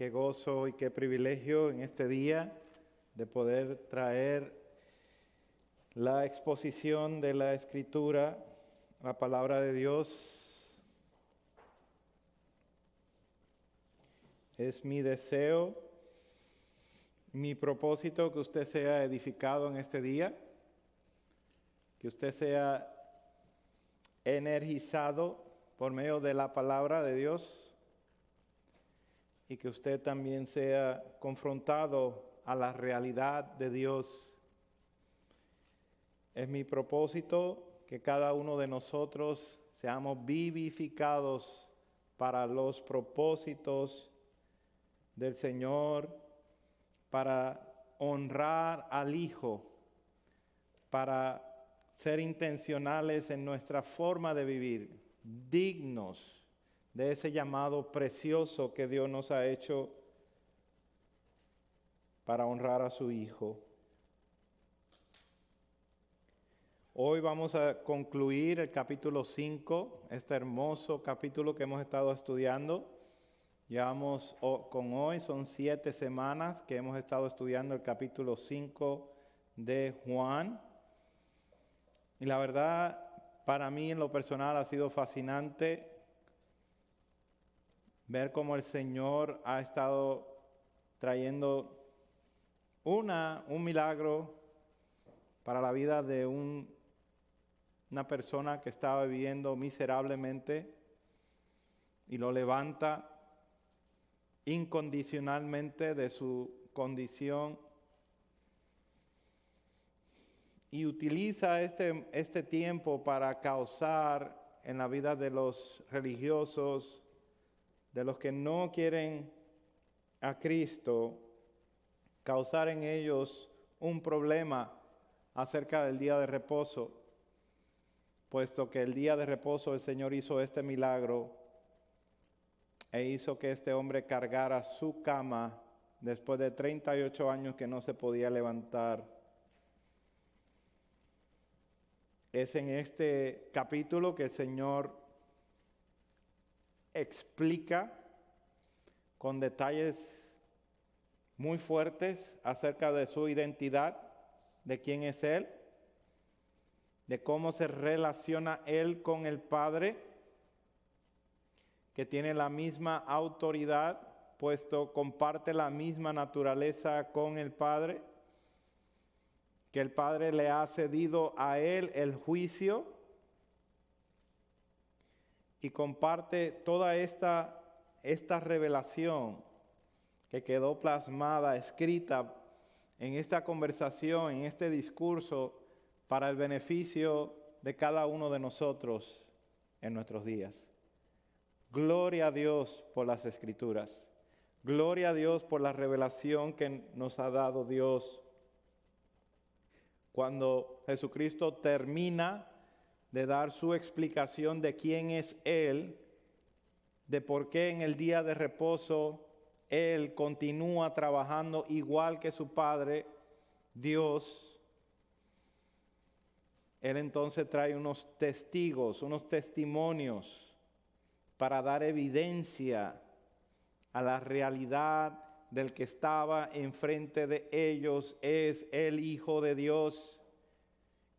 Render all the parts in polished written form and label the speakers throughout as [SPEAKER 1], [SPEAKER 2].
[SPEAKER 1] Qué gozo y qué privilegio en este día de poder traer la exposición de la Escritura, la palabra de Dios. Es mi deseo, mi propósito que usted sea edificado en este día, que usted sea energizado por medio de la palabra de Dios y que usted también sea confrontado a la realidad de Dios. Es mi propósito que cada uno de nosotros seamos vivificados para los propósitos del Señor, para honrar al Hijo, para ser intencionales en nuestra forma de vivir, dignos de ese llamado precioso que Dios nos ha hecho para honrar a su Hijo. Hoy vamos a concluir el capítulo 5, este hermoso capítulo que hemos estado estudiando. Llevamos con hoy, son 7 semanas que hemos estado estudiando el capítulo 5 de Juan. Y la verdad, para mí en lo personal ha sido fascinante ver cómo el Señor ha estado trayendo un milagro para la vida de una persona que estaba viviendo miserablemente y lo levanta incondicionalmente de su condición y utiliza este tiempo para causar en la vida de los religiosos, de los que no quieren a Cristo, causar en ellos un problema acerca del día de reposo, puesto que el día de reposo el Señor hizo este milagro e hizo que este hombre cargara su cama después de 38 años que no se podía levantar. Es en este capítulo que el Señor explica con detalles muy fuertes acerca de su identidad, de quién es Él, de cómo se relaciona Él con el Padre, que tiene la misma autoridad, puesto comparte la misma naturaleza con el Padre, que el Padre le ha cedido a Él el juicio y comparte toda esta revelación que quedó plasmada, escrita en esta conversación, en este discurso, para el beneficio de cada uno de nosotros en nuestros días. Gloria a Dios por las Escrituras. Gloria a Dios por la revelación que nos ha dado Dios. Cuando Jesucristo termina de dar su explicación de quién es Él, de por qué en el día de reposo Él continúa trabajando igual que su Padre, Dios, Él entonces trae unos testigos, unos testimonios para dar evidencia a la realidad del que estaba enfrente de ellos, es el Hijo de Dios,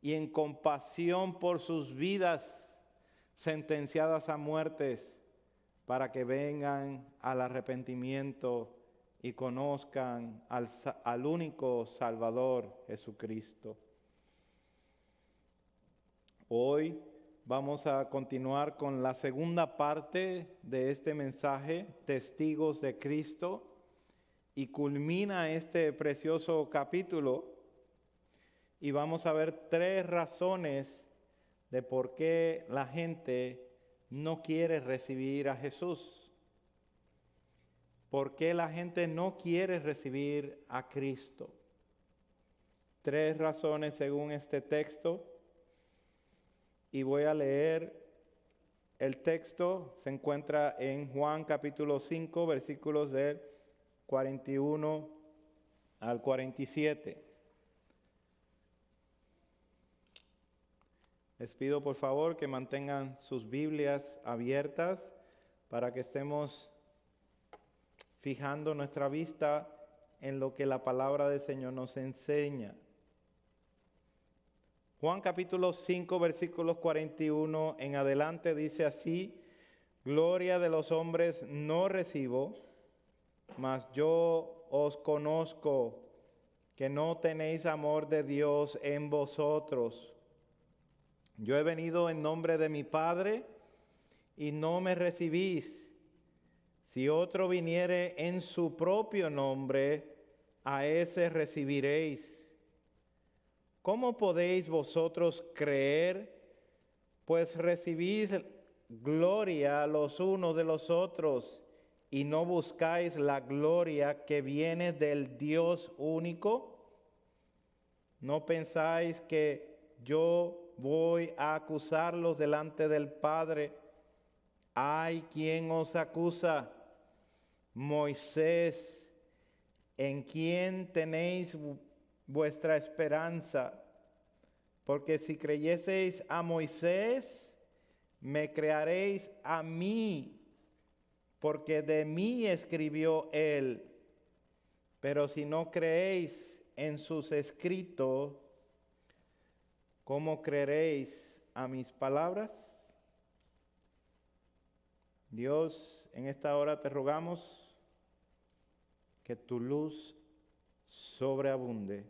[SPEAKER 1] y en compasión por sus vidas sentenciadas a muertes, para que vengan al arrepentimiento y conozcan al único Salvador, Jesucristo. Hoy vamos a continuar con la segunda parte de este mensaje, Testigos de Cristo, y culmina este precioso capítulo y vamos a ver 3 razones de por qué la gente no quiere recibir a Jesús. ¿Por qué la gente no quiere recibir a Cristo? 3 razones según este texto. Y voy a leer el texto, se encuentra en Juan capítulo 5, versículos del 41 al 47. Les pido por favor que mantengan sus Biblias abiertas para que estemos fijando nuestra vista en lo que la palabra del Señor nos enseña. Juan capítulo 5, versículos 41 en adelante dice así: gloria de los hombres no recibo, mas yo os conozco, que no tenéis amor de Dios en vosotros. Yo he venido en nombre de mi Padre, y no me recibís. Si otro viniere en su propio nombre, a ese recibiréis. ¿Cómo podéis vosotros creer, pues recibís gloria los unos de los otros, y no buscáis la gloria que viene del Dios único? ¿No pensáis que yo voy a acusarlos delante del Padre? ¿Hay quien os acusa? Moisés, ¿en quién tenéis vuestra esperanza? Porque si creyeseis a Moisés, me crearéis a mí, porque de mí escribió él. Pero si no creéis en sus escritos, ¿cómo creeréis a mis palabras? Dios, en esta hora te rogamos que tu luz sobreabunde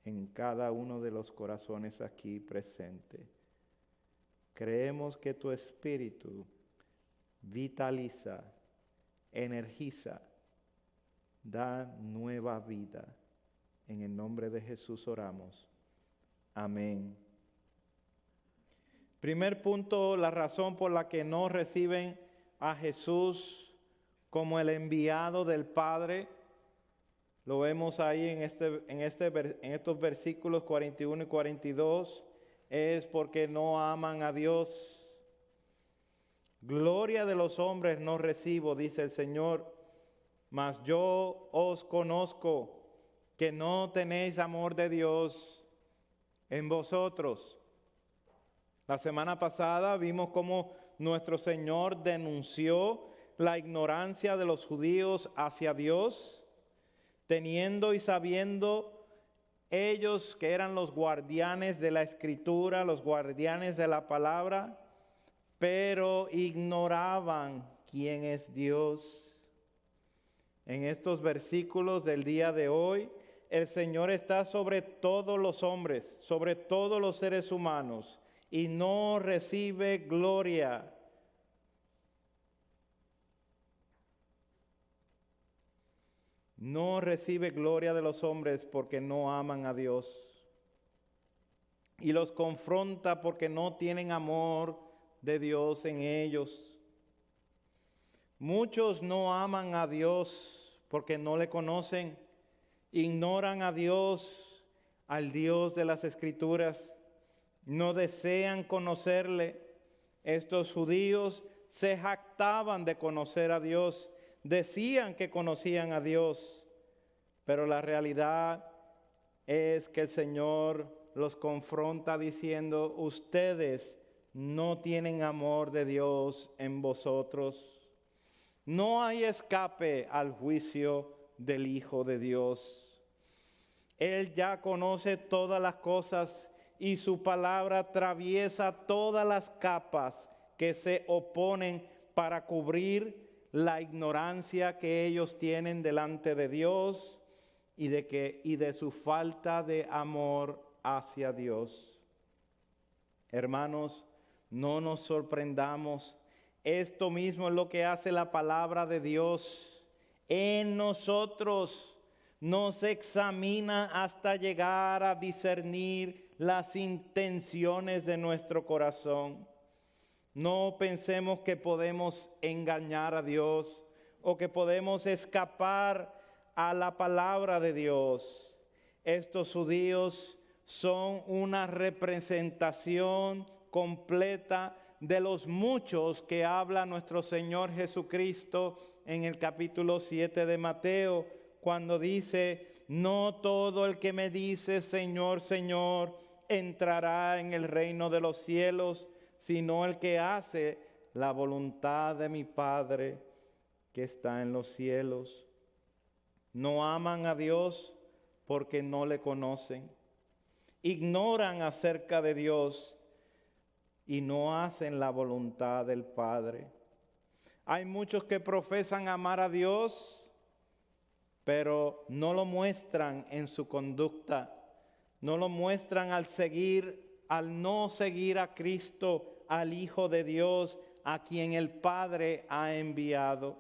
[SPEAKER 1] en cada uno de los corazones aquí presentes. Creemos que tu Espíritu vitaliza, energiza, da nueva vida. En el nombre de Jesús oramos. Amén. Primer punto, la razón por la que no reciben a Jesús como el enviado del Padre. Lo vemos ahí en estos versículos 41 y 42. Es porque no aman a Dios. Gloria de los hombres no recibo, dice el Señor, mas yo os conozco, que no tenéis amor de Dios en vosotros. La semana pasada vimos cómo nuestro Señor denunció la ignorancia de los judíos hacia Dios, teniendo y sabiendo ellos que eran los guardianes de la Escritura, los guardianes de la palabra, pero ignoraban quién es Dios. En estos versículos del día de hoy, el Señor está sobre todos los hombres, sobre todos los seres humanos, y no recibe gloria. No recibe gloria de los hombres porque no aman a Dios. Y los confronta porque no tienen amor de Dios en ellos. Muchos no aman a Dios porque no le conocen. Ignoran a Dios, al Dios de las Escrituras. No desean conocerle. Estos judíos se jactaban de conocer a Dios. Decían que conocían a Dios, pero la realidad es que el Señor los confronta diciendo: ustedes no tienen amor de Dios en vosotros. No hay escape al juicio del Hijo de Dios. Él ya conoce todas las cosas y su palabra atraviesa todas las capas que se oponen para cubrir la ignorancia que ellos tienen delante de Dios y de su falta de amor hacia Dios. Hermanos, no nos sorprendamos. Esto mismo es lo que hace la palabra de Dios en nosotros. Nos examina hasta llegar a discernir las intenciones de nuestro corazón. No pensemos que podemos engañar a Dios o que podemos escapar a la palabra de Dios. Estos judíos son una representación completa de los muchos que habla nuestro Señor Jesucristo en el capítulo 7 de Mateo, cuando dice: no todo el que me dice Señor, Señor, entrará en el reino de los cielos, sino el que hace la voluntad de mi Padre que está en los cielos. No aman a Dios porque no le conocen. Ignoran acerca de Dios y no hacen la voluntad del Padre. Hay muchos que profesan amar a Dios, pero no lo muestran en su conducta. No lo muestran al no seguir a Cristo, al Hijo de Dios, a quien el Padre ha enviado.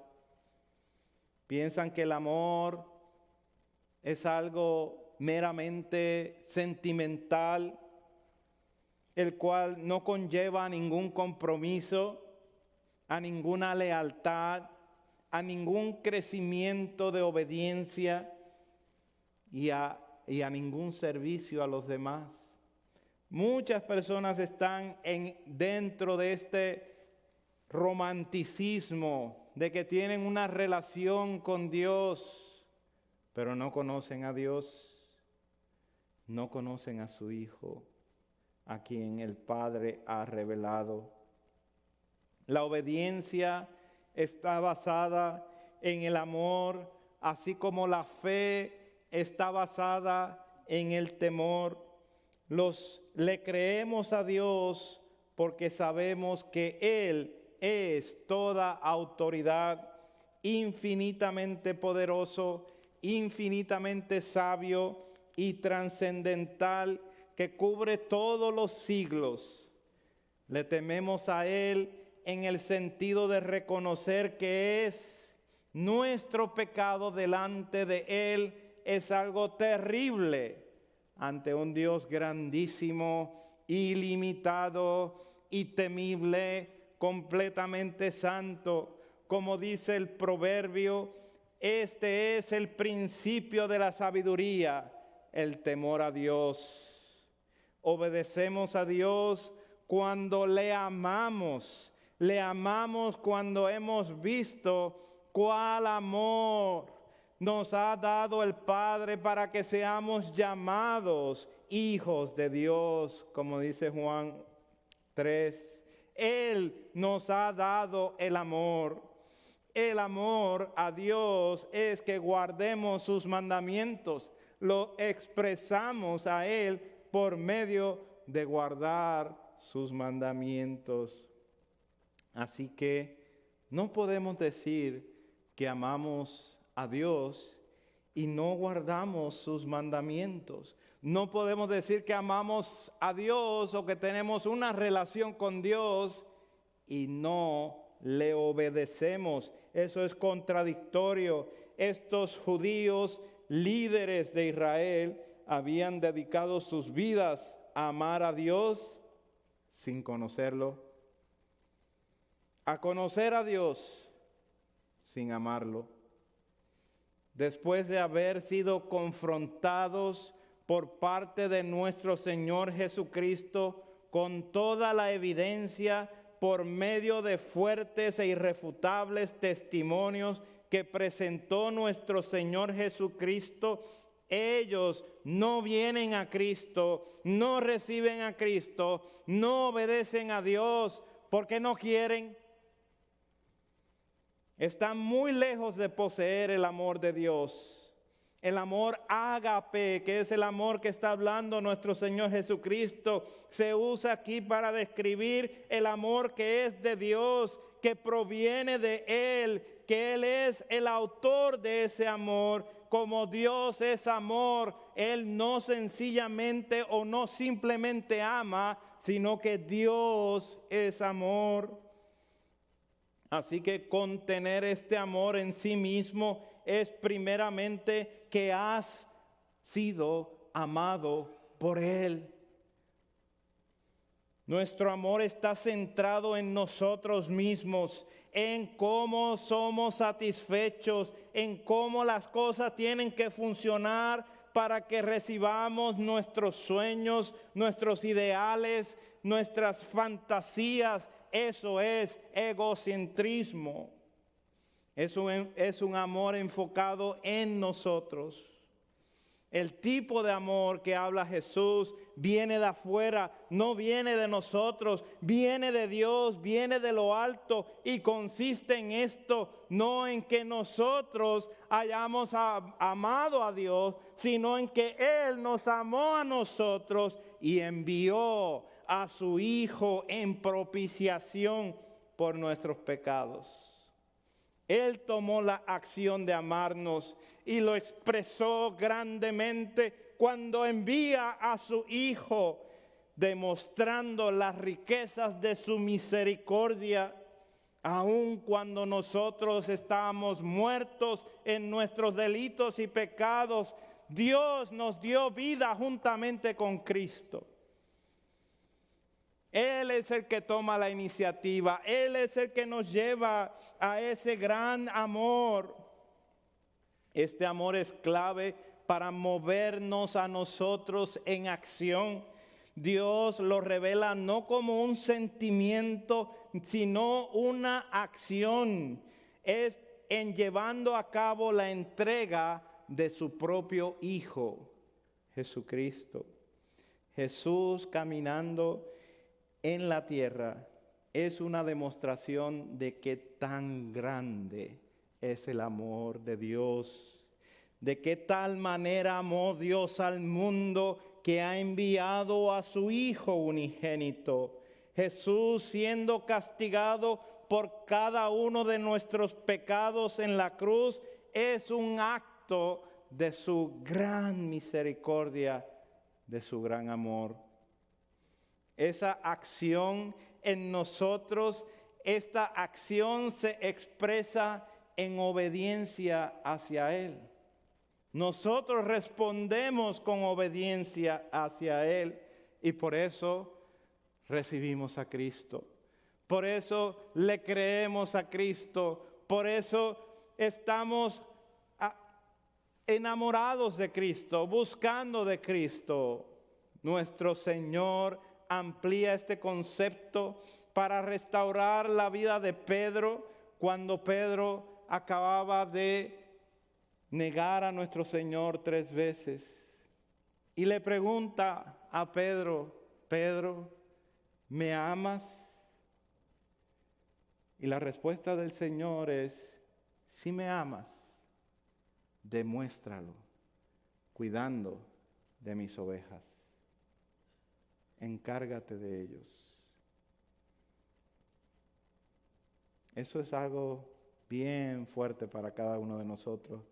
[SPEAKER 1] Piensan que el amor es algo meramente sentimental, el cual no conlleva ningún compromiso, a ninguna lealtad, a ningún crecimiento de obediencia y a ningún servicio a los demás. Muchas personas están dentro de este romanticismo de que tienen una relación con Dios, pero no conocen a Dios, no conocen a su Hijo, a quien el Padre ha revelado. La obediencia está basada en el amor, así como la fe está basada en el temor. Le creemos a Dios porque sabemos que Él es toda autoridad, infinitamente poderoso, infinitamente sabio y trascendental, que cubre todos los siglos. Le tememos a Él en el sentido de reconocer que nuestro pecado delante de Él es algo terrible ante un Dios grandísimo, ilimitado y temible, completamente santo. Como dice el proverbio, este es el principio de la sabiduría, el temor a Dios. Obedecemos a Dios cuando le amamos. Le amamos cuando hemos visto cuál amor nos ha dado el Padre para que seamos llamados hijos de Dios, como dice Juan 3. Él nos ha dado el amor. El amor a Dios es que guardemos sus mandamientos. Lo expresamos a Él por medio de guardar sus mandamientos. Así que no podemos decir que amamos a Dios y no guardamos sus mandamientos. No podemos decir que amamos a Dios o que tenemos una relación con Dios y no le obedecemos. Eso es contradictorio. Estos judíos, líderes de Israel, habían dedicado sus vidas a amar a Dios sin conocerlo, a conocer a Dios sin amarlo. Después de haber sido confrontados por parte de nuestro Señor Jesucristo con toda la evidencia por medio de fuertes e irrefutables testimonios que presentó nuestro Señor Jesucristo, ellos no vienen a Cristo, no reciben a Cristo, no obedecen a Dios porque no quieren. Están muy lejos de poseer el amor de Dios. El amor ágape, que es el amor que está hablando nuestro Señor Jesucristo, se usa aquí para describir el amor que es de Dios, que proviene de Él, que Él es el autor de ese amor. Como Dios es amor, Él no sencillamente o no simplemente ama, sino que Dios es amor. Así que contener este amor en sí mismo es primeramente que has sido amado por Él. Nuestro amor está centrado en nosotros mismos, en cómo somos satisfechos, en cómo las cosas tienen que funcionar para que recibamos nuestros sueños, nuestros ideales, nuestras fantasías. Eso es egocentrismo. Es un amor enfocado en nosotros. El tipo de amor que habla Jesús viene de afuera, no viene de nosotros, viene de Dios, viene de lo alto y consiste en esto, no en que nosotros hayamos amado a Dios, sino en que Él nos amó a nosotros y envió a su Hijo en propiciación por nuestros pecados. Él tomó la acción de amarnos y lo expresó grandemente cuando envía a su Hijo, demostrando las riquezas de su misericordia, aun cuando nosotros estábamos muertos en nuestros delitos y pecados. Dios nos dio vida juntamente con Cristo. Él es el que toma la iniciativa. Él es el que nos lleva a ese gran amor. Este amor es clave para movernos a nosotros en acción. Dios lo revela no como un sentimiento, sino una acción. Es en llevando a cabo la entrega de su propio Hijo, Jesucristo. Jesús caminando en la tierra es una demostración de qué tan grande es el amor de Dios, de qué tal manera amó Dios al mundo que ha enviado a su Hijo unigénito. Jesús, siendo castigado por cada uno de nuestros pecados en la cruz, es un acto de su gran misericordia, de su gran amor. Esa acción en nosotros, esta acción se expresa en obediencia hacia Él. Nosotros respondemos con obediencia hacia Él y por eso recibimos a Cristo. Por eso le creemos a Cristo. Por eso estamos enamorados de Cristo, buscando de Cristo. Nuestro Señor amplía este concepto para restaurar la vida de Pedro cuando Pedro acababa de negar a nuestro Señor 3 veces. Y le pregunta a Pedro, Pedro, ¿me amas? Y la respuesta del Señor es, si me amas, demuéstralo, cuidando de mis ovejas. Encárgate de ellos. Eso es algo bien fuerte para cada uno de nosotros.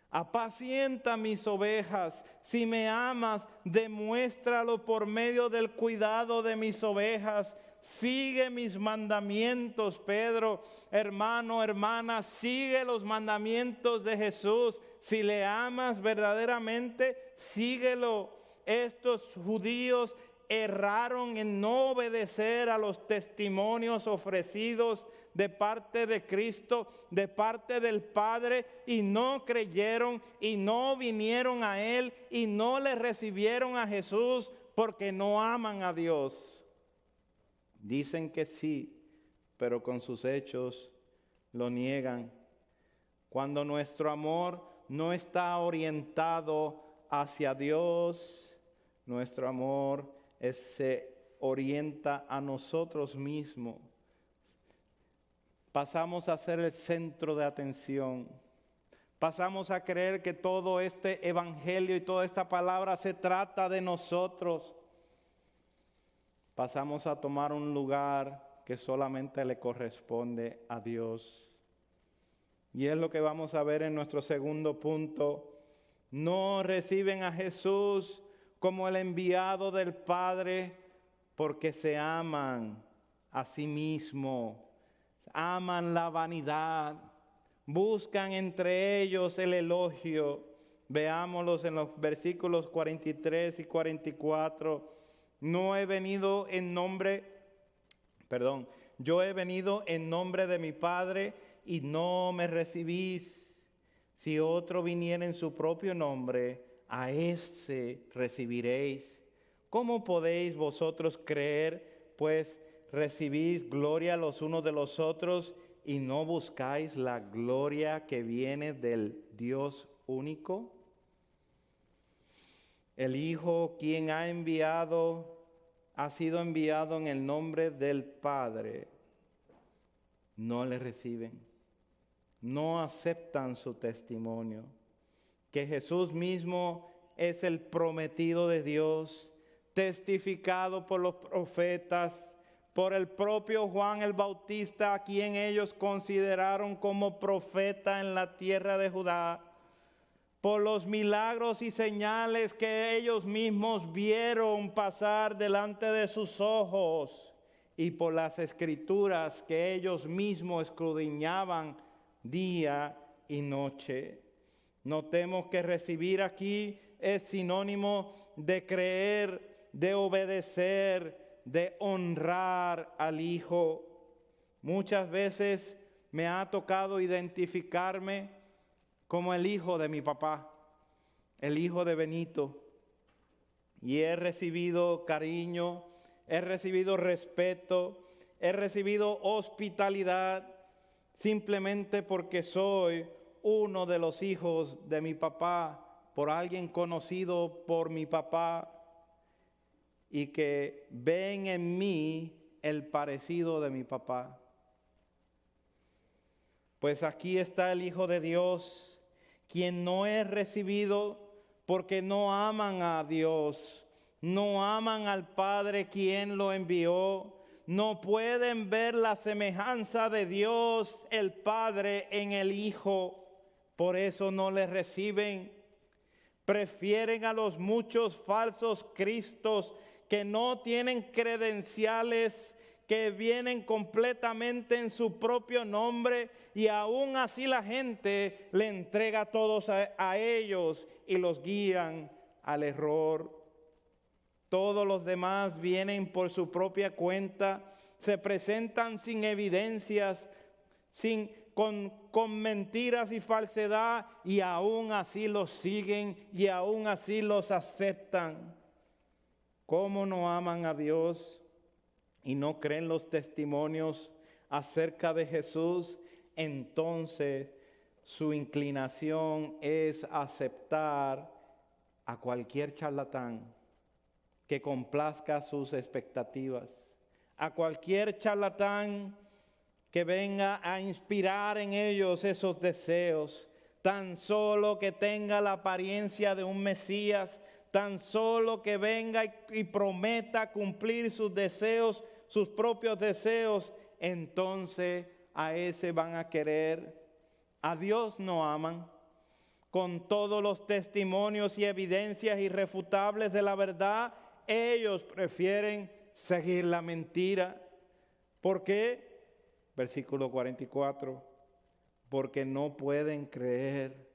[SPEAKER 1] Apacienta mis ovejas. Si me amas, demuéstralo por medio del cuidado de mis ovejas. Sigue mis mandamientos, Pedro, hermano, hermana, sigue los mandamientos de Jesús. Si le amas verdaderamente, síguelo. Estos judíos erraron en no obedecer a los testimonios ofrecidos de parte de Cristo, de parte del Padre, y no creyeron y no vinieron a Él y no le recibieron a Jesús porque no aman a Dios. Dicen que sí, pero con sus hechos lo niegan. Cuando nuestro amor no está orientado hacia Dios, nuestro amor se orienta a nosotros mismos. Pasamos a ser el centro de atención. Pasamos a creer que todo este evangelio y toda esta palabra se trata de nosotros. Pasamos a tomar un lugar que solamente le corresponde a Dios. Y es lo que vamos a ver en nuestro segundo punto. No reciben a Jesús como el enviado del Padre porque se aman a sí mismos, aman la vanidad, buscan entre ellos el elogio. Veámoslos en los versículos 43 y 44. Yo he venido en nombre de mi Padre y no me recibís. Si otro viniera en su propio nombre, a éste recibiréis. ¿Cómo podéis vosotros creer, pues recibís gloria los unos de los otros y no buscáis la gloria que viene del Dios único? El Hijo, quien ha sido enviado en el nombre del Padre, no le reciben, no aceptan su testimonio. Que Jesús mismo es el prometido de Dios, testificado por los profetas, por el propio Juan el Bautista, a quien ellos consideraron como profeta en la tierra de Judá, por los milagros y señales que ellos mismos vieron pasar delante de sus ojos, y por las escrituras que ellos mismos escudriñaban día y noche. Notemos que recibir aquí es sinónimo de creer, de obedecer, de honrar al Hijo. Muchas veces me ha tocado identificarme como el hijo de mi papá, el hijo de Benito, y he recibido cariño, he recibido respeto, he recibido hospitalidad, simplemente porque soy uno de los hijos de mi papá, por alguien conocido por mi papá, y que ven en mí el parecido de mi papá. Pues aquí está el Hijo de Dios, quien no es recibido porque no aman a Dios, no aman al Padre quien lo envió, no pueden ver la semejanza de Dios el Padre en el Hijo, por eso no le reciben. Prefieren a los muchos falsos cristos que no tienen credenciales, que vienen completamente en su propio nombre, y aún así la gente le entrega a todos a ellos y los guían al error. Todos los demás vienen por su propia cuenta, se presentan sin evidencias, con mentiras y falsedad, y aún así los siguen y aún así los aceptan. ¿Cómo no aman a Dios y no creen los testimonios acerca de Jesús? Entonces su inclinación es aceptar a cualquier charlatán que complazca sus expectativas, a cualquier charlatán que venga a inspirar en ellos esos deseos, tan solo que tenga la apariencia de un Mesías, tan solo que venga y prometa cumplir sus deseos, sus propios deseos, entonces a ese van a querer. A Dios no aman. Con todos los testimonios y evidencias irrefutables de la verdad, ellos prefieren seguir la mentira. ¿Por qué? Versículo 44, porque no pueden creer,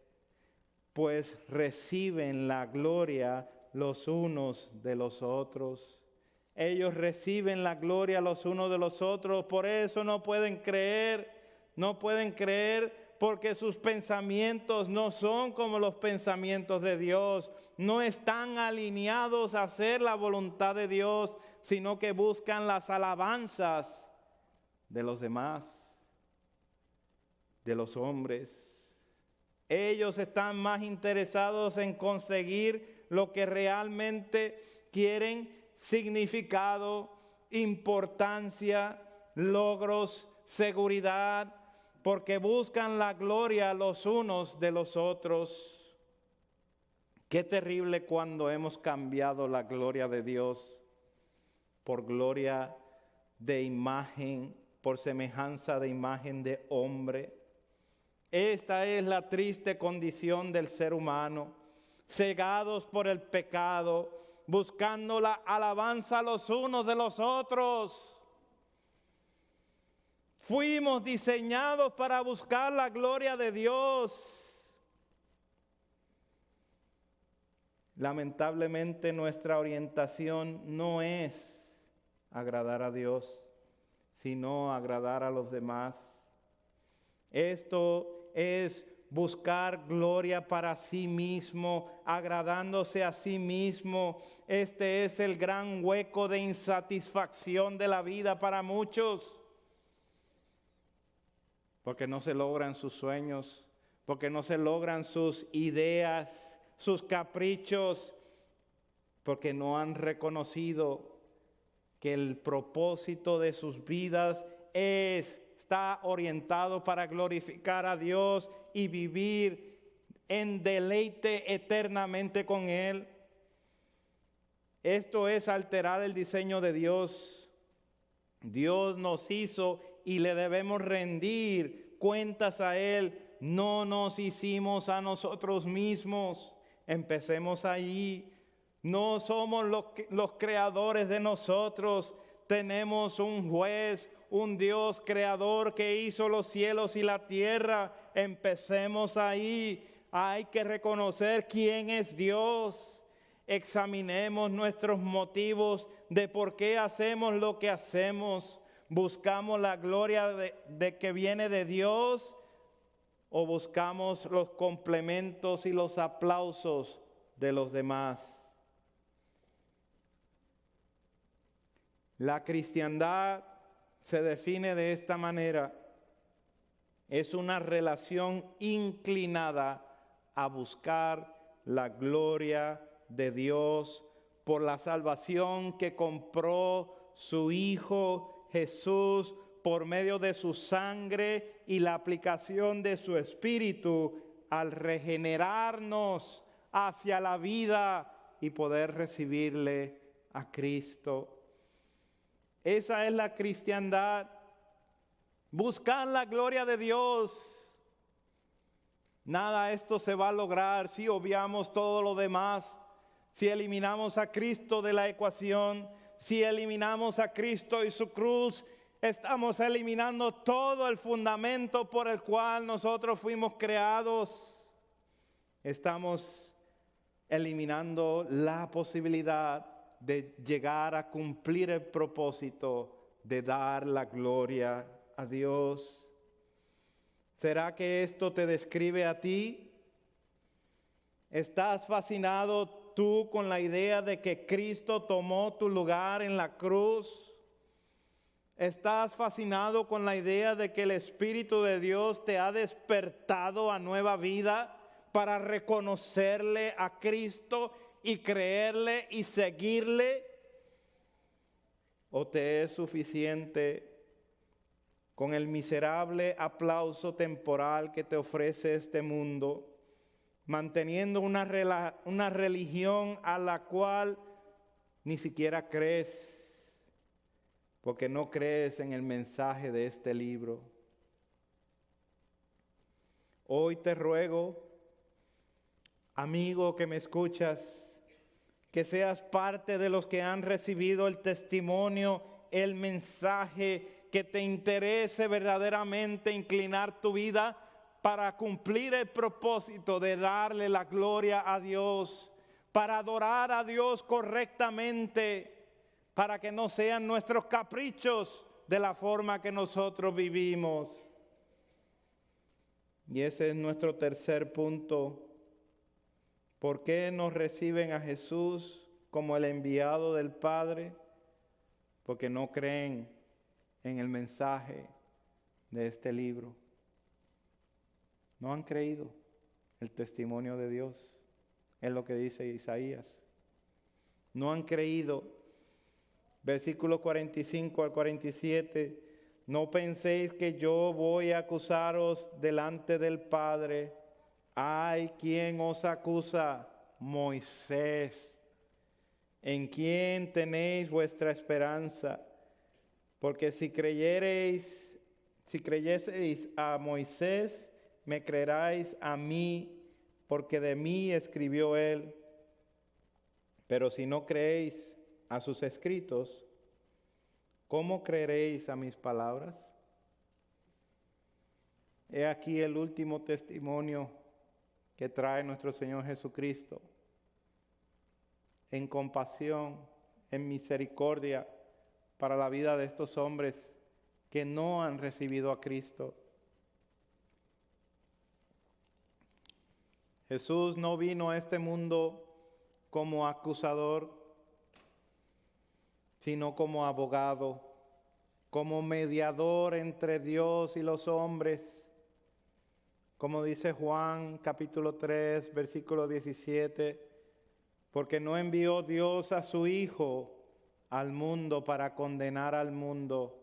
[SPEAKER 1] pues reciben la gloria los unos de los otros. Ellos reciben la gloria los unos de los otros, por eso no pueden creer porque sus pensamientos no son como los pensamientos de Dios, no están alineados a hacer la voluntad de Dios, sino que buscan las alabanzas de los demás, de los hombres. Ellos están más interesados en conseguir lo que realmente quieren: significado, importancia, logros, seguridad, porque buscan la gloria los unos de los otros. Qué terrible cuando hemos cambiado la gloria de Dios por gloria de imagen, por semejanza de imagen de hombre. Esta es la triste condición del ser humano, cegados por el pecado, buscando la alabanza los unos de los otros. Fuimos diseñados para buscar la gloria de Dios. Lamentablemente nuestra orientación no es agradar a Dios, sino agradar a los demás. Esto es buscar gloria para sí mismo, agradándose a sí mismo. Este es el gran hueco de insatisfacción de la vida para muchos, porque no se logran sus sueños, porque no se logran sus ideas, sus caprichos. porque no han reconocido que el propósito de sus vidas está orientado para glorificar a Dios y vivir en deleite eternamente con Él. Esto es alterar el diseño de Dios. Dios nos hizo y le debemos rendir cuentas a Él. No nos hicimos a nosotros mismos. Empecemos ahí. No somos los creadores de nosotros. Tenemos un juez, un Dios creador que hizo los cielos y la tierra. Empecemos ahí. Hay que reconocer quién es Dios. Examinemos nuestros motivos de por qué hacemos lo que hacemos. ¿Buscamos la gloria de que viene de Dios o buscamos los complementos y los aplausos de los demás? La cristiandad se define de esta manera. Es una relación inclinada a buscar la gloria de Dios por la salvación que compró su Hijo Jesús por medio de su sangre y la aplicación de su Espíritu al regenerarnos hacia la vida y poder recibirle a Cristo. Esa es la cristiandad. Buscar la gloria de Dios. Nada de esto se va a lograr si obviamos todo lo demás. Si eliminamos a Cristo de la ecuación, si eliminamos a Cristo y su cruz, estamos eliminando todo el fundamento por el cual nosotros fuimos creados. Estamos eliminando la posibilidad de llegar a cumplir el propósito de dar la gloria a Dios. ¿Será que esto te describe a ti? ¿Estás fascinado tú con la idea de que Cristo tomó tu lugar en la cruz? ¿Estás fascinado con la idea de que el Espíritu de Dios te ha despertado a nueva vida para reconocerle a Cristo y creerle y seguirle? ¿O te es suficiente con el miserable aplauso temporal que te ofrece este mundo, manteniendo una religión a la cual ni siquiera crees, porque no crees en el mensaje de este libro? Hoy te ruego, amigo que me escuchas, que seas parte de los que han recibido el testimonio, el mensaje, que te interese verdaderamente inclinar tu vida para cumplir el propósito de darle la gloria a Dios, para adorar a Dios correctamente, para que no sean nuestros caprichos de la forma que nosotros vivimos. Y ese es nuestro tercer punto. ¿Por qué nos reciben a Jesús como el enviado del Padre? Porque no creen en el mensaje de este libro. No han creído el testimonio de Dios. Es lo que dice Isaías. No han creído. Versículos 45 al 47. No penséis que yo voy a acusaros delante del Padre. Hay quien os acusa, Moisés. ¿En quién tenéis vuestra esperanza? Porque si creyeseis a Moisés, me creeráis a mí, porque de mí escribió él. Pero si no creéis a sus escritos, ¿cómo creeréis a mis palabras? He aquí el último testimonio que trae nuestro Señor Jesucristo, en compasión, en misericordia para la vida de estos hombres que no han recibido a Cristo. Jesús no vino a este mundo como acusador, sino como abogado, como mediador entre Dios y los hombres. Como dice Juan capítulo 3, versículo 17, porque no envió Dios a su Hijo al mundo para condenar al mundo,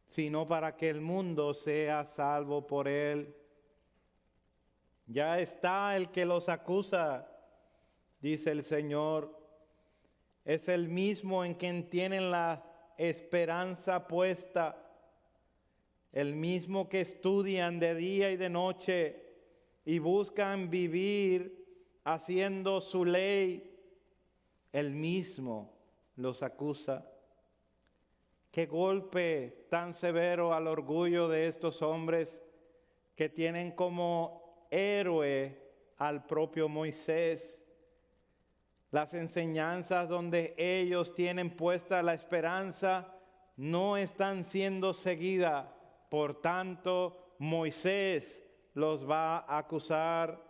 [SPEAKER 1] sino para que el mundo sea salvo por él. Ya está el que los acusa, dice el Señor. Es el mismo en quien tienen la esperanza puesta, el mismo que estudian de día y de noche y buscan vivir haciendo su ley. El mismo los acusa. Qué golpe tan severo al orgullo de estos hombres que tienen como héroe al propio Moisés. Las enseñanzas donde ellos tienen puesta la esperanza no están siendo seguidas. Por tanto, Moisés los va a acusar.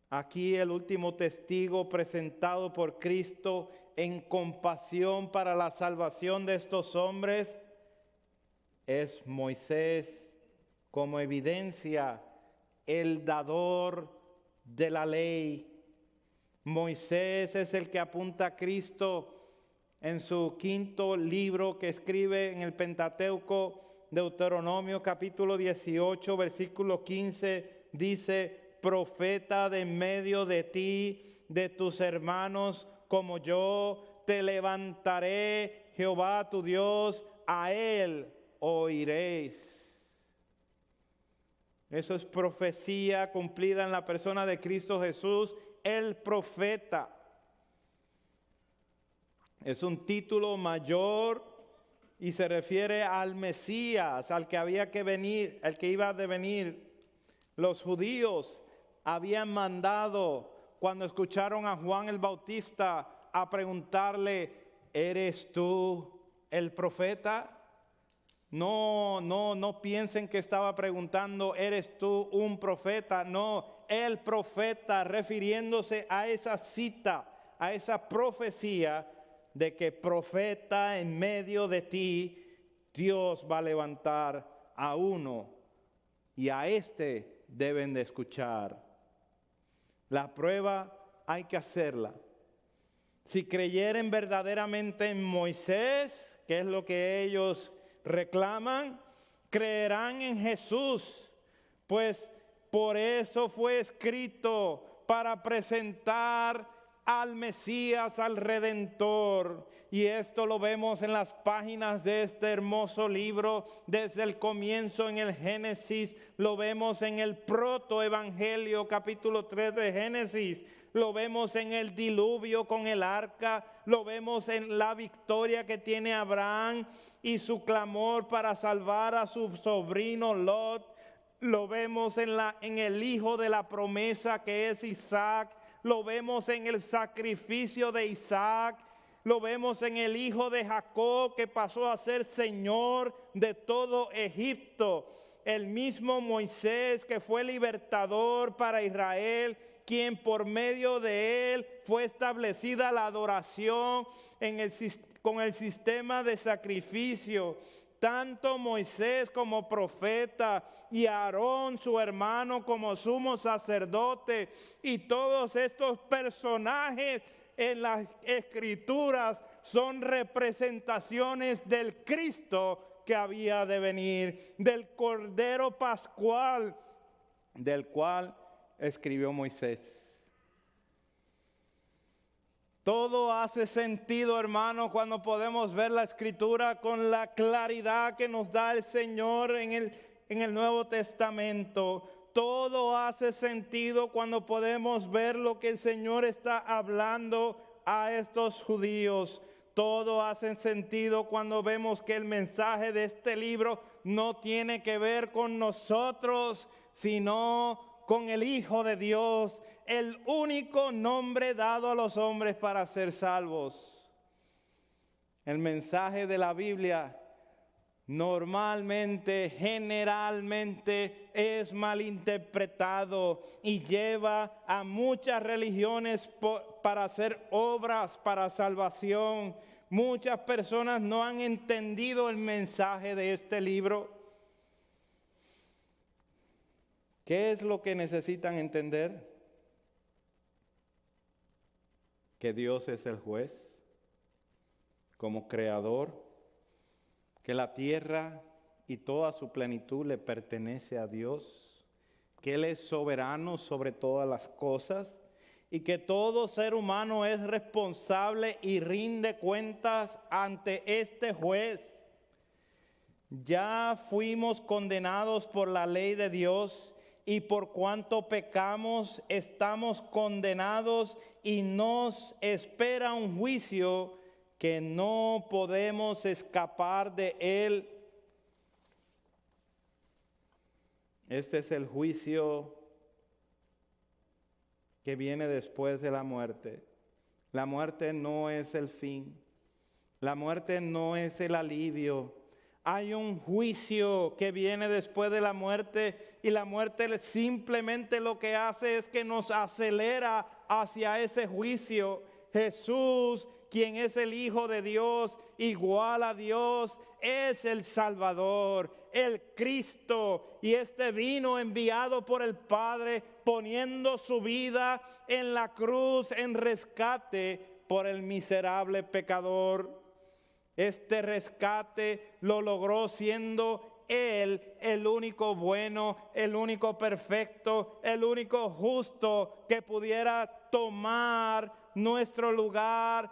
[SPEAKER 1] Aquí el último testigo presentado por Cristo en compasión para la salvación de estos hombres es Moisés, como evidencia, el dador de la ley. Moisés es el que apunta a Cristo en su quinto libro que escribe en el Pentateuco, Deuteronomio capítulo 18, versículo 15, dice: profeta de en medio de ti, de tus hermanos, como yo, te levantaré, Jehová tu Dios, a él oiréis. Eso es profecía cumplida en la persona de Cristo Jesús, el profeta. Es un título mayor y se refiere al Mesías, al que había que venir, al que iba a devenir. Los judíos habían mandado, cuando escucharon a Juan el Bautista, a preguntarle: ¿eres tú el profeta? No piensen que estaba preguntando: ¿eres tú un profeta? No, el profeta, refiriéndose a esa cita, a esa profecía de que profeta en medio de ti, Dios va a levantar a uno y a este deben de escuchar. La prueba hay que hacerla. Si creyeren verdaderamente en Moisés, que es lo que ellos reclaman, creerán en Jesús, pues por eso fue escrito, para presentar al Mesías, al Redentor. Y esto lo vemos en las páginas de este hermoso libro, desde el comienzo en el Génesis, lo vemos en el protoevangelio, capítulo 3 de Génesis, lo vemos en el diluvio con el arca, lo vemos en la victoria que tiene Abraham y su clamor para salvar a su sobrino Lot, lo vemos en el hijo de la promesa que es Isaac, lo vemos en el sacrificio de Isaac, lo vemos en el hijo de Jacob que pasó a ser señor de todo Egipto, el mismo Moisés que fue libertador para Israel, quien por medio de él fue establecida la adoración con el sistema de sacrificio. Tanto Moisés como profeta y Aarón su hermano como sumo sacerdote y todos estos personajes en las escrituras son representaciones del Cristo que había de venir, del Cordero Pascual del cual escribió Moisés. Todo hace sentido, hermano, cuando podemos ver la Escritura con la claridad que nos da el Señor en el Nuevo Testamento. Todo hace sentido cuando podemos ver lo que el Señor está hablando a estos judíos. Todo hace sentido cuando vemos que el mensaje de este libro no tiene que ver con nosotros, sino con el Hijo de Dios, el único nombre dado a los hombres para ser salvos. El mensaje de la Biblia normalmente, generalmente es malinterpretado y lleva a muchas religiones para hacer obras para salvación. Muchas personas no han entendido el mensaje de este libro. ¿Qué es lo que necesitan entender? que Dios es el juez, como creador, que la tierra y toda su plenitud le pertenece a Dios, que Él es soberano sobre todas las cosas y que todo ser humano es responsable y rinde cuentas ante este juez. Ya fuimos condenados por la ley de Dios y por cuanto pecamos estamos condenados y nos espera un juicio que no podemos escapar de él. Este es el juicio que viene después de la muerte. La muerte no es el fin. La muerte no es el alivio. Hay un juicio que viene después de la muerte y la muerte simplemente lo que hace es que nos acelera hacia ese juicio. Jesús, quien es el Hijo de Dios, igual a Dios, es el Salvador, el Cristo, y este vino enviado por el Padre, poniendo su vida en la cruz en rescate por el miserable pecador. Este rescate lo logró siendo Él el único bueno, el único perfecto, el único justo que pudiera tomar nuestro lugar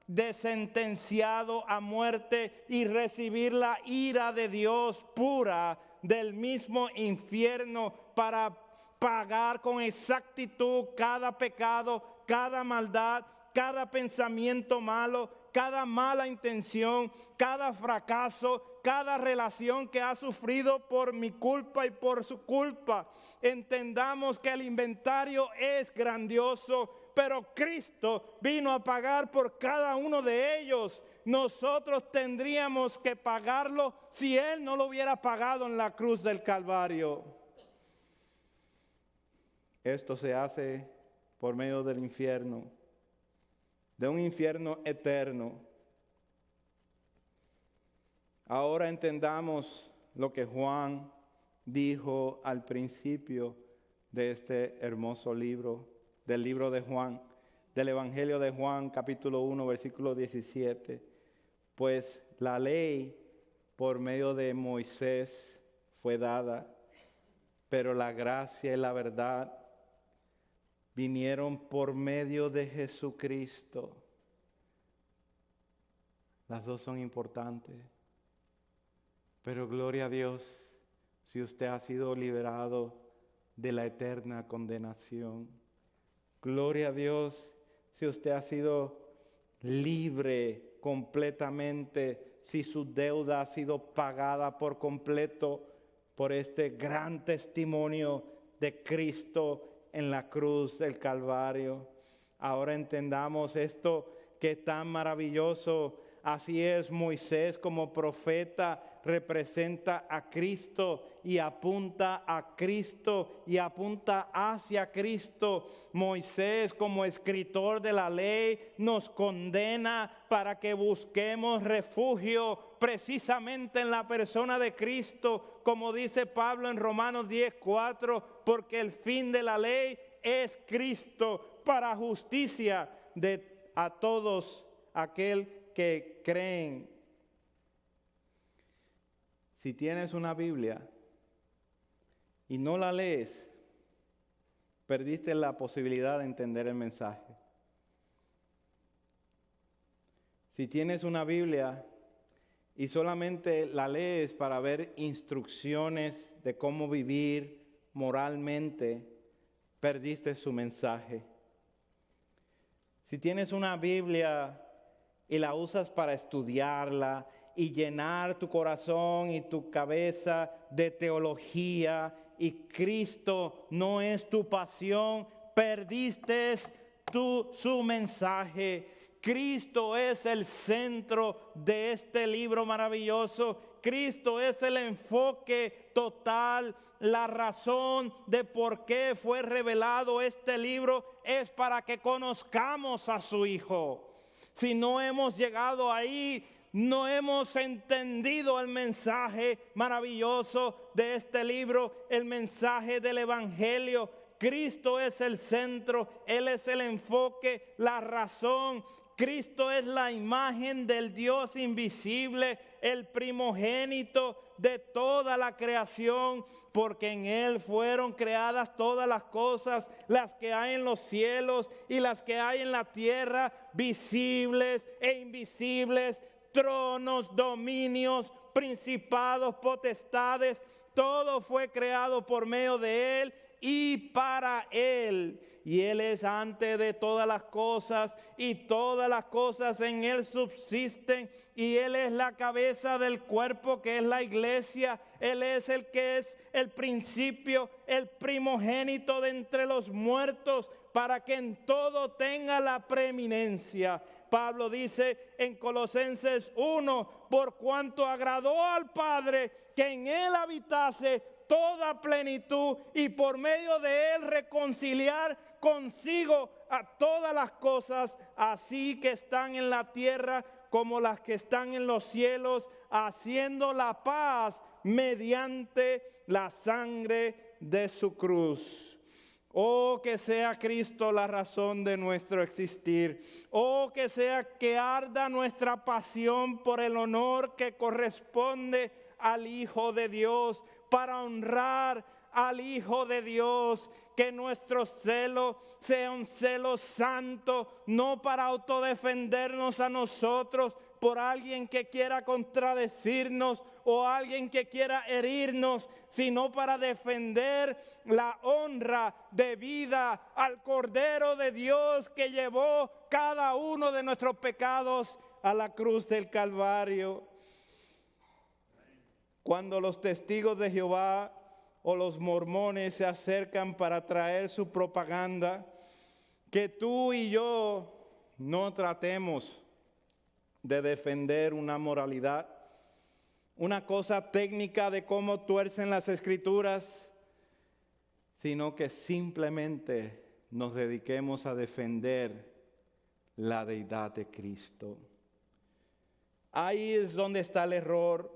[SPEAKER 1] de sentenciado a muerte y recibir la ira de Dios pura del mismo infierno para pagar con exactitud cada pecado, cada maldad, cada pensamiento malo, cada mala intención, cada fracaso, cada relación que ha sufrido por mi culpa y por su culpa. Entendamos que el inventario es grandioso, pero Cristo vino a pagar por cada uno de ellos. Nosotros tendríamos que pagarlo si Él no lo hubiera pagado en la cruz del Calvario. Esto se hace por medio del infierno, de un infierno eterno. Ahora entendamos lo que Juan dijo al principio de este hermoso libro, del libro de Juan, del Evangelio de Juan, capítulo 1, versículo 17. Pues la ley por medio de Moisés fue dada, pero la gracia y la verdad vinieron por medio de Jesucristo. Las dos son importantes. Pero gloria a Dios si usted ha sido liberado de la eterna condenación. Gloria a Dios si usted ha sido libre completamente, si su deuda ha sido pagada por completo por este gran testimonio de Cristo en la cruz del Calvario. Ahora entendamos esto que es tan maravilloso. Así es, Moisés como profeta representa a Cristo y apunta a Cristo y apunta hacia Cristo. Moisés como escritor de la ley nos condena para que busquemos refugio precisamente en la persona de Cristo, como dice Pablo en Romanos 10:4, porque el fin de la ley es Cristo para justicia a todos aquel que creen. Si tienes una Biblia y no la lees, perdiste la posibilidad de entender el mensaje. Si tienes una Biblia y solamente la lees para ver instrucciones de cómo vivir moralmente, perdiste su mensaje. Si tienes una Biblia y la usas para estudiarla y llenar tu corazón y tu cabeza de teología y Cristo no es tu pasión, perdiste su mensaje. Cristo es el centro de este libro maravilloso. Cristo es el enfoque total. La razón de por qué fue revelado este libro es para que conozcamos a su Hijo. Si no hemos llegado ahí, no hemos entendido el mensaje maravilloso de este libro, el mensaje del Evangelio, Cristo es el centro, Él es el enfoque, la razón. Cristo es la imagen del Dios invisible, el primogénito de toda la creación, porque en Él fueron creadas todas las cosas, las que hay en los cielos y las que hay en la tierra, visibles e invisibles, tronos, dominios, principados, potestades. Todo fue creado por medio de Él y para Él. Y Él es antes de todas las cosas, y todas las cosas en Él subsisten. Y Él es la cabeza del cuerpo, que es la iglesia. Él es el que es el principio, el primogénito de entre los muertos, para que en todo tenga la preeminencia. Pablo dice en Colosenses 1, por cuanto agradó al Padre que en Él habitase toda plenitud, y por medio de Él reconciliar consigo a todas las cosas, así que están en la tierra como las que están en los cielos, haciendo la paz mediante la sangre de su cruz. Oh, que sea Cristo la razón de nuestro existir. Oh, que sea que arda nuestra pasión por el honor que corresponde al Hijo de Dios, para honrar al Hijo de Dios. Que nuestro celo sea un celo santo, no para autodefendernos a nosotros por alguien que quiera contradecirnos o alguien que quiera herirnos, sino para defender la honra debida al Cordero de Dios que llevó cada uno de nuestros pecados a la cruz del Calvario. Cuando los testigos de Jehová o los mormones se acercan para traer su propaganda, que tú y yo no tratemos de defender una moralidad, una cosa técnica de cómo tuercen las escrituras, sino que simplemente nos dediquemos a defender la deidad de Cristo. Ahí es donde está el error.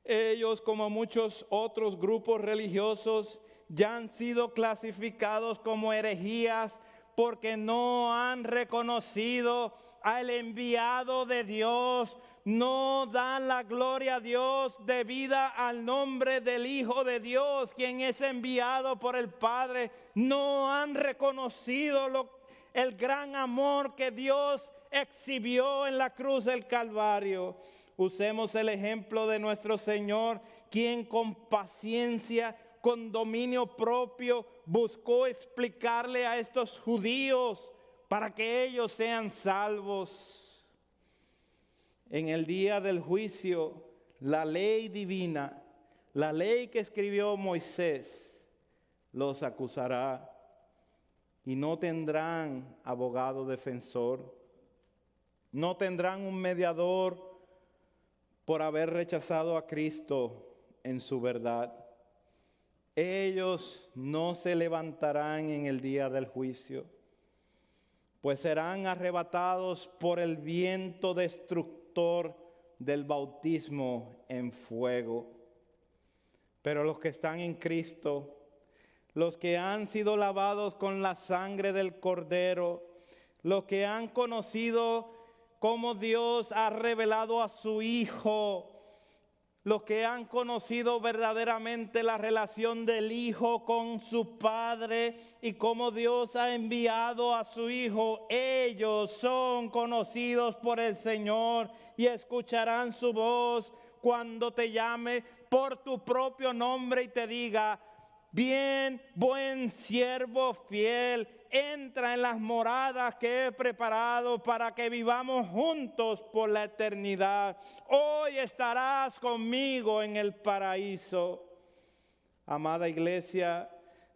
[SPEAKER 1] Ellos, como muchos otros grupos religiosos, ya han sido clasificados como herejías porque no han reconocido al enviado de Dios, no dan la gloria a Dios debida al nombre del Hijo de Dios, quien es enviado por el Padre. No han reconocido el gran amor que Dios exhibió en la cruz del Calvario. Usemos el ejemplo de nuestro Señor, quien con paciencia, con dominio propio, buscó explicarle a estos judíos para que ellos sean salvos. En el día del juicio, la ley divina, la ley que escribió Moisés, los acusará y no tendrán abogado defensor, no tendrán un mediador por haber rechazado a Cristo en su verdad. Ellos no se levantarán en el día del juicio, pues serán arrebatados por el viento destructor del bautismo en fuego. Pero los que están en Cristo, los que han sido lavados con la sangre del Cordero, los que han conocido cómo Dios ha revelado a su Hijo, los que han conocido verdaderamente la relación del Hijo con su Padre y cómo Dios ha enviado a su Hijo, ellos son conocidos por el Señor y escucharán su voz cuando te llame por tu propio nombre y te diga: bien, buen siervo fiel, entra en las moradas que he preparado para que vivamos juntos por la eternidad. Hoy estarás conmigo en el paraíso. Amada iglesia,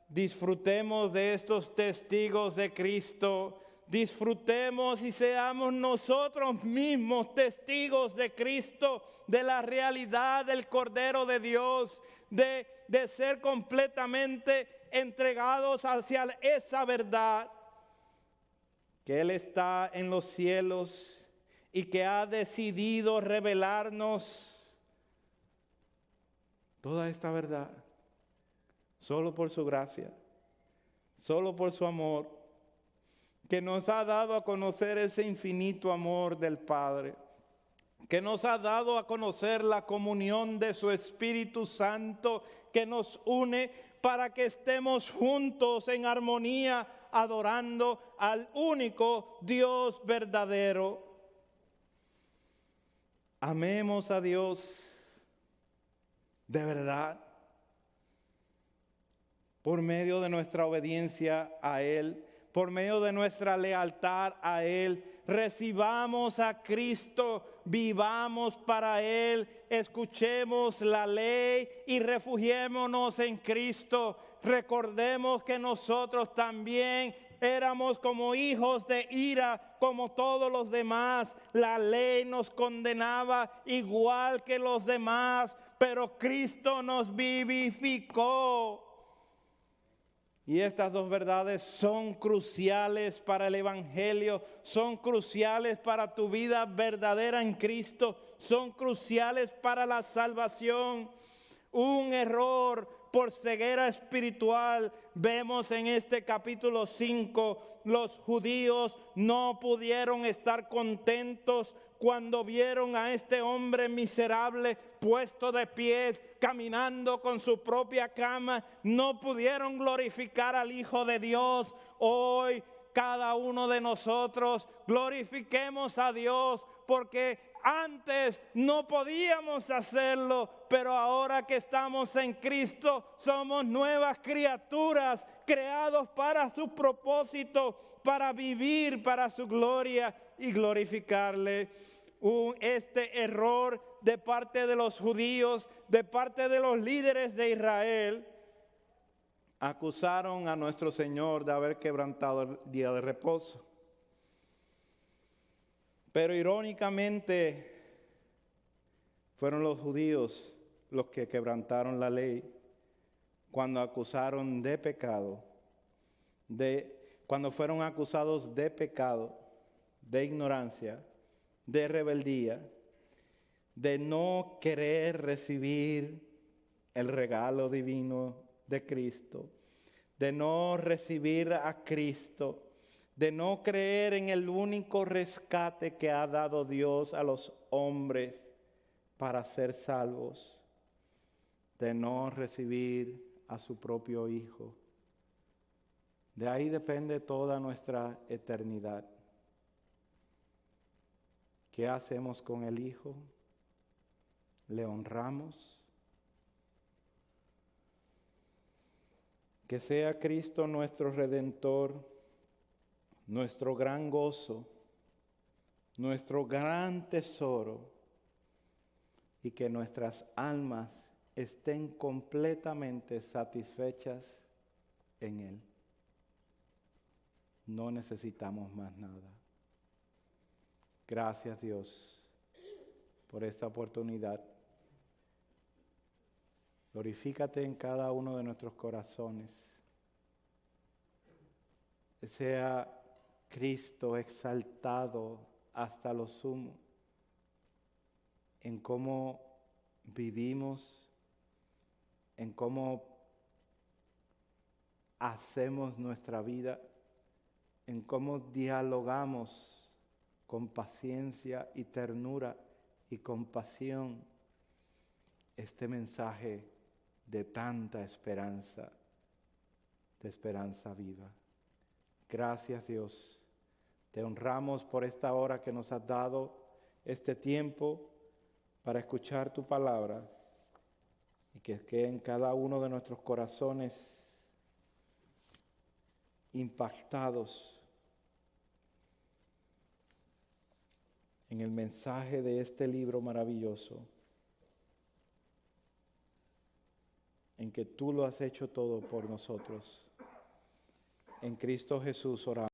[SPEAKER 1] disfrutemos de estos testigos de Cristo. Disfrutemos y seamos nosotros mismos testigos de Cristo, de la realidad del Cordero de Dios, de ser completamente entregados hacia esa verdad, que Él está en los cielos y que ha decidido revelarnos toda esta verdad solo por su gracia, solo por su amor, que nos ha dado a conocer ese infinito amor del Padre, que nos ha dado a conocer la comunión de su Espíritu Santo, que nos une para que estemos juntos en armonía, adorando al único Dios verdadero. Amemos a Dios de verdad, por medio de nuestra obediencia a Él, por medio de nuestra lealtad a Él. Recibamos a Cristo, vivamos para Él, escuchemos la ley y refugiémonos en Cristo. Recordemos que nosotros también éramos como hijos de ira, como todos los demás. La ley nos condenaba igual que los demás, pero Cristo nos vivificó. Y estas dos verdades son cruciales para el Evangelio, son cruciales para tu vida verdadera en Cristo, son cruciales para la salvación. Un error por ceguera espiritual. Vemos en este capítulo 5, los judíos no pudieron estar contentos cuando vieron a este hombre miserable puesto de pies, caminando con su propia cama. No pudieron glorificar al Hijo de Dios. Hoy cada uno de nosotros glorifiquemos a Dios, porque antes no podíamos hacerlo, pero ahora que estamos en Cristo somos nuevas criaturas, creados para su propósito, para vivir para su gloria y glorificarle. Este error de parte de los judíos, de parte de los líderes de Israel, acusaron a nuestro Señor de haber quebrantado el día de reposo. Pero irónicamente fueron los judíos los que quebrantaron la ley cuando acusaron de pecado, cuando fueron acusados de pecado, de ignorancia, de rebeldía, de no querer recibir el regalo divino de Cristo, de no recibir a Cristo, de no creer en el único rescate que ha dado Dios a los hombres para ser salvos, de no recibir a su propio Hijo. De ahí depende toda nuestra eternidad. ¿Qué hacemos con el Hijo? ¿Le honramos? Que sea Cristo nuestro Redentor, nuestro gran gozo, nuestro gran tesoro, y que nuestras almas estén completamente satisfechas en Él. No necesitamos más nada. Gracias, Dios, por esta oportunidad. Glorifícate en cada uno de nuestros corazones. Sea Cristo exaltado hasta lo sumo en cómo vivimos, en cómo hacemos nuestra vida, en cómo dialogamos con paciencia y ternura y compasión este mensaje de tanta esperanza, de esperanza viva. Gracias, Dios. Te honramos por esta hora que nos has dado, este tiempo para escuchar tu palabra, y que quede en cada uno de nuestros corazones impactados en el mensaje de este libro maravilloso, en que tú lo has hecho todo por nosotros. En Cristo Jesús oramos.